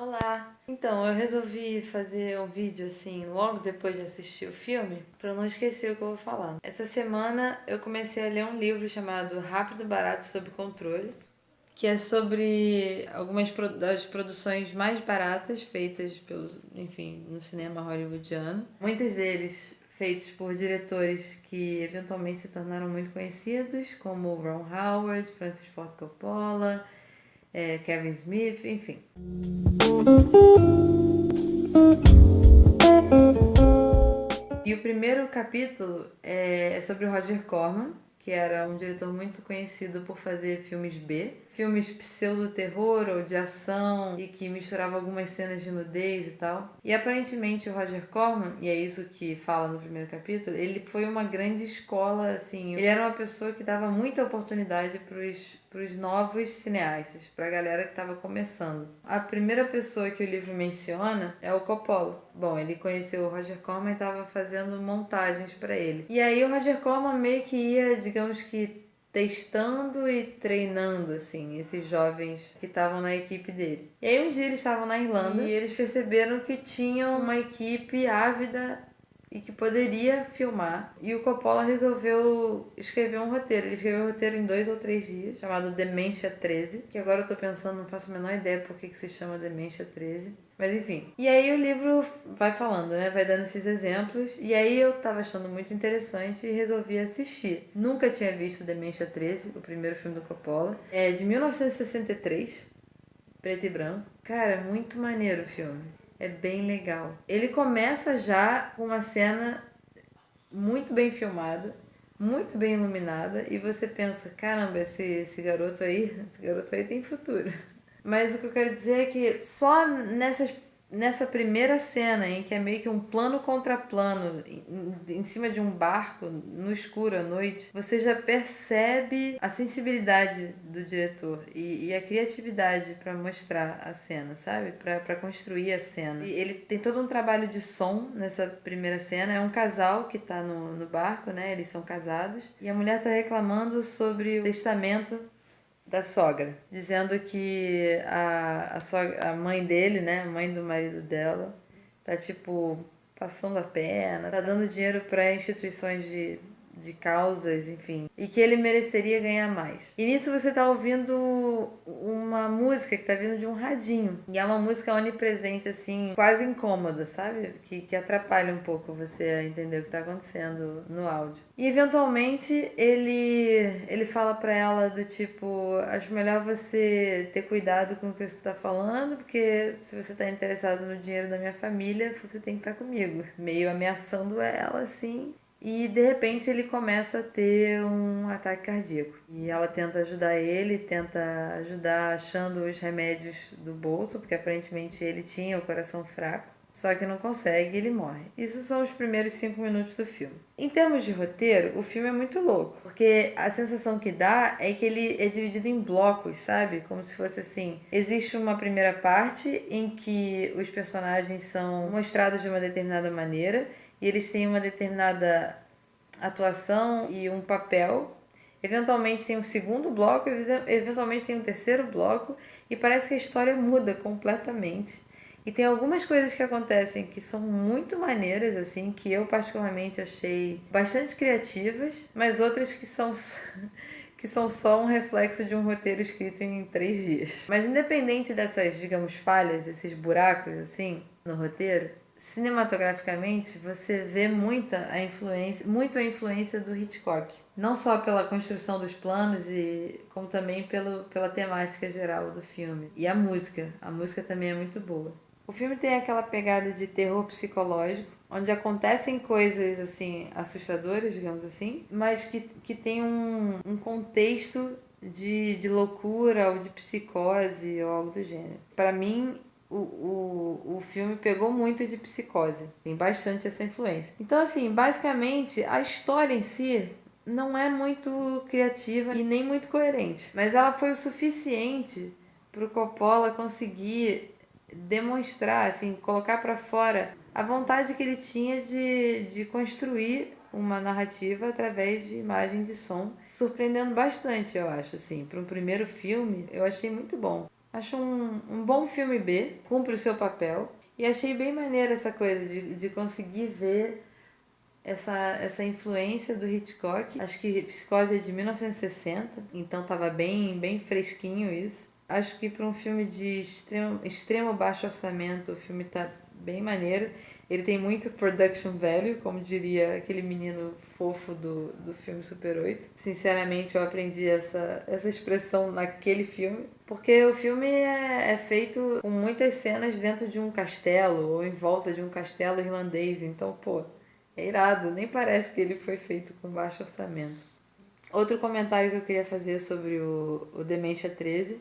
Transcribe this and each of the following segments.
Olá! Então, eu resolvi fazer um vídeo assim, logo depois de assistir o filme, pra eu não esquecer o que eu vou falar. Essa semana eu comecei a ler um livro chamado Rápido, Barato, Sob Controle, que é sobre algumas das produções mais baratas feitas enfim, no cinema hollywoodiano. Muitos deles feitos por diretores que eventualmente se tornaram muito conhecidos, como Ron Howard, Francis Ford Coppola, Kevin Smith, enfim. E o primeiro capítulo é sobre o Roger Corman, que era um diretor muito conhecido por fazer filmes B, filmes pseudo-terror ou de ação e que misturava algumas cenas de nudez e tal. E aparentemente o Roger Corman, e é isso que fala no primeiro capítulo, ele foi uma grande escola, assim, ele era uma pessoa que dava muita oportunidade pros novos cineastas, pra galera que estava começando. A primeira pessoa que o livro menciona é o Coppola. Bom, ele conheceu o Roger Corman e estava fazendo montagens para ele. E aí o Roger Corman meio que ia, digamos que, testando e treinando, assim, esses jovens que estavam na equipe dele. E aí um dia eles estavam na Irlanda e eles perceberam que tinham uma equipe ávida e que poderia filmar. E o Coppola resolveu escrever um roteiro. Ele escreveu o roteiro em 2 ou 3 dias, chamado Demência 13, que agora eu tô pensando, não faço a menor ideia por que se chama Demência 13. Mas enfim. E aí o livro vai falando, né? Vai dando esses exemplos. E aí eu tava achando muito interessante e resolvi assistir. Nunca tinha visto Demência 13, o primeiro filme do Coppola. É de 1963, preto e branco. Cara, muito maneiro o filme. É bem legal. Ele começa já com uma cena muito bem filmada, muito bem iluminada, e você pensa, caramba, esse garoto aí tem futuro. Mas o que eu quero dizer é que só nessa primeira cena, em que é meio que um plano contra plano, em cima de um barco, no escuro à noite, você já percebe a sensibilidade do diretor e a criatividade para mostrar a cena, sabe? Para construir a cena. E ele tem todo um trabalho de som nessa primeira cena. É um casal que tá no barco, né? Eles são casados. E a mulher tá reclamando sobre o testamento da sogra, dizendo que a mãe dele, né, a mãe do marido dela, tá tipo passando a perna, tá dando dinheiro para instituições de causas, enfim, e que ele mereceria ganhar mais. E nisso você tá ouvindo uma música que tá vindo de um radinho, e é uma música onipresente, assim, quase incômoda, sabe? Que atrapalha um pouco você a entender o que tá acontecendo no áudio. E eventualmente ele fala pra ela do tipo, acho melhor você ter cuidado com o que você tá falando, porque se você tá interessado no dinheiro da minha família, você tem que estar comigo. Meio ameaçando ela, assim. E de repente ele começa a ter um ataque cardíaco. E ela tenta ajudar ele, tenta ajudar achando os remédios do bolso, porque aparentemente ele tinha o coração fraco. Só que não consegue e ele morre. Isso são os primeiros 5 minutos do filme. Em termos de roteiro, o filme é muito louco, porque a sensação que dá é que ele é dividido em blocos, sabe? Como se fosse assim: existe uma primeira parte em que os personagens são mostrados de uma determinada maneira e eles têm uma determinada atuação e um papel. Eventualmente tem um segundo bloco, eventualmente tem um terceiro bloco, e parece que a história muda completamente. E tem algumas coisas que acontecem que são muito maneiras, assim, que eu particularmente achei bastante criativas, mas outras que são que são só um reflexo de um roteiro escrito em 3 dias. Mas independente dessas, digamos, falhas, esses buracos, assim, no roteiro, cinematograficamente você vê muito a influência do Hitchcock. Não só pela construção dos planos, como também pela temática geral do filme. E a música também é muito boa. O filme tem aquela pegada de terror psicológico, onde acontecem coisas assim assustadoras, digamos assim, mas que tem um contexto de loucura ou de psicose ou algo do gênero. Para mim, o filme pegou muito de Psicose, tem bastante essa influência. Então, assim, basicamente, a história em si não é muito criativa e nem muito coerente, mas ela foi o suficiente para o Coppola conseguir demonstrar, assim, colocar para fora a vontade que ele tinha de construir uma narrativa através de imagem e de som, surpreendendo bastante, eu acho, assim, para um primeiro filme, eu achei muito bom. Acho um bom filme B, cumpre o seu papel. E achei bem maneira essa coisa de conseguir ver essa influência do Hitchcock. Acho que Psicose é de 1960, então tava bem fresquinho isso. Acho que para um filme de extremo baixo orçamento, o filme tá bem maneiro. Ele tem muito production value, como diria aquele menino fofo do filme Super 8. Sinceramente, eu aprendi essa expressão naquele filme. Porque o filme é feito com muitas cenas dentro de um castelo, ou em volta de um castelo irlandês. Então, pô, é irado. Nem parece que ele foi feito com baixo orçamento. Outro comentário que eu queria fazer sobre o Dementia 13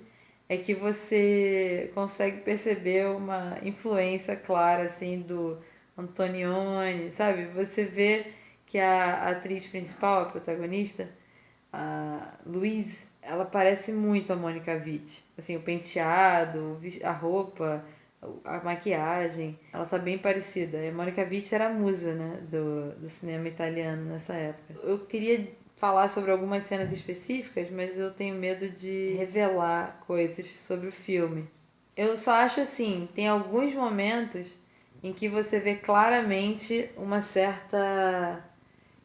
é que você consegue perceber uma influência clara assim do Antonioni, sabe? Você vê que a atriz principal, a protagonista, a Louise, ela parece muito a Mônica Witt. Assim, o penteado, a roupa, a maquiagem, ela tá bem parecida. E a Mônica Witt era a musa, né, do cinema italiano nessa época. Eu queria falar sobre algumas cenas específicas, mas eu tenho medo de revelar coisas sobre o filme. Eu só acho assim, tem alguns momentos em que você vê claramente uma certa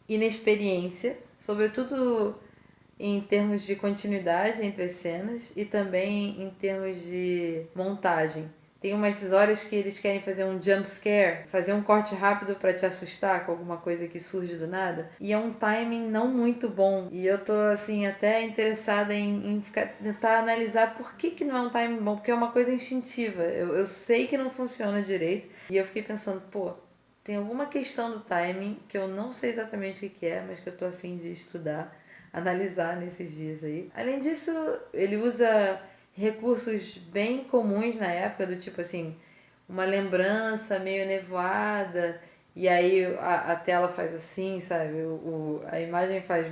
inexperiência, sobretudo em termos de continuidade entre as cenas e também em termos de montagem. Tem umas horas que eles querem fazer um jump scare, fazer um corte rápido para te assustar com alguma coisa que surge do nada. E é um timing não muito bom. E eu tô, assim, até interessada em tentar analisar por que não é um timing bom. Porque é uma coisa instintiva. Eu sei que não funciona direito. E eu fiquei pensando, pô, tem alguma questão do timing que eu não sei exatamente o que é, mas que eu tô afim de estudar, analisar nesses dias aí. Além disso, ele usa recursos bem comuns na época, do tipo assim, uma lembrança meio nevoada, e aí a tela faz assim, sabe? A imagem faz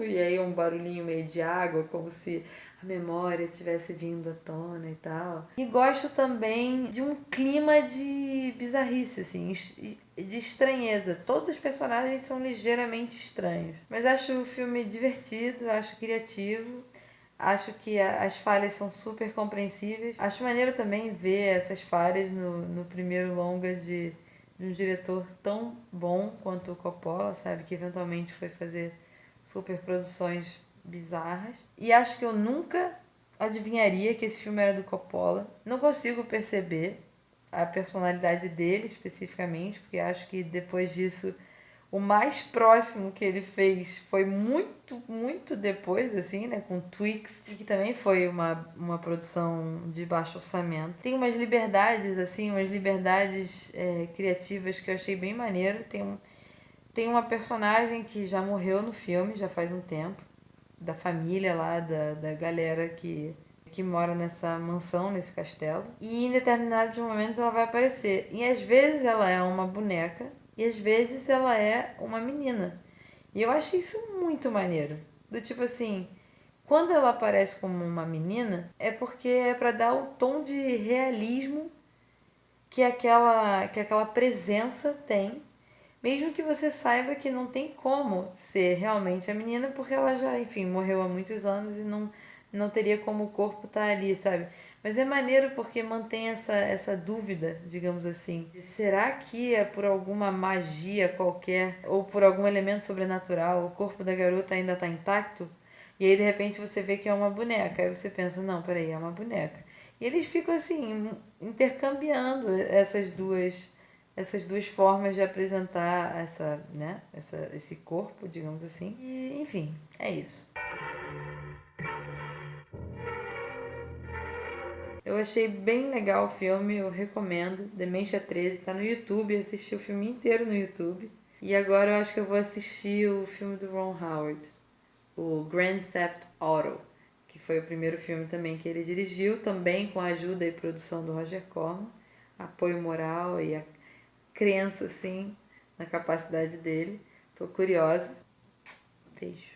e aí um barulhinho meio de água, como se a memória tivesse vindo à tona e tal. E gosto também de um clima de bizarrice, assim, de estranheza. Todos os personagens são ligeiramente estranhos. Mas acho o filme divertido, acho criativo. Acho que as falhas são super compreensíveis. Acho maneiro também ver essas falhas no primeiro longa de um diretor tão bom quanto o Coppola, sabe? Que eventualmente foi fazer super produções bizarras. E acho que eu nunca adivinharia que esse filme era do Coppola. Não consigo perceber a personalidade dele especificamente, porque acho que depois disso o mais próximo que ele fez foi muito depois, assim, né? Com Twix, que também foi uma produção de baixo orçamento. Tem umas liberdades, assim, umas liberdades criativas que eu achei bem maneiro. Tem uma personagem que já morreu no filme, já faz um tempo, da família lá, da galera que mora nessa mansão, nesse castelo. E em determinados momentos ela vai aparecer. E às vezes ela é uma boneca e às vezes ela é uma menina. E eu acho isso muito maneiro. Do tipo assim, quando ela aparece como uma menina, é porque é para dar o tom de realismo que aquela presença tem, mesmo que você saiba que não tem como ser realmente a menina, porque ela já, enfim, morreu há muitos anos e não teria como o corpo estar ali, sabe? Mas é maneiro porque mantém essa dúvida, digamos assim. Será que é por alguma magia qualquer ou por algum elemento sobrenatural o corpo da garota ainda está intacto? E aí de repente você vê que é uma boneca. Aí você pensa, não, peraí, é uma boneca. E eles ficam assim, intercambiando essas duas formas de apresentar esse corpo, digamos assim. E, enfim, é isso. Eu achei bem legal o filme, eu recomendo. Dementia 13, tá no YouTube, assisti o filme inteiro no YouTube. E agora eu acho que eu vou assistir o filme do Ron Howard, o Grand Theft Auto, que foi o primeiro filme também que ele dirigiu, também com a ajuda e produção do Roger Corman, apoio moral e a crença, assim, na capacidade dele. Tô curiosa. Beijo.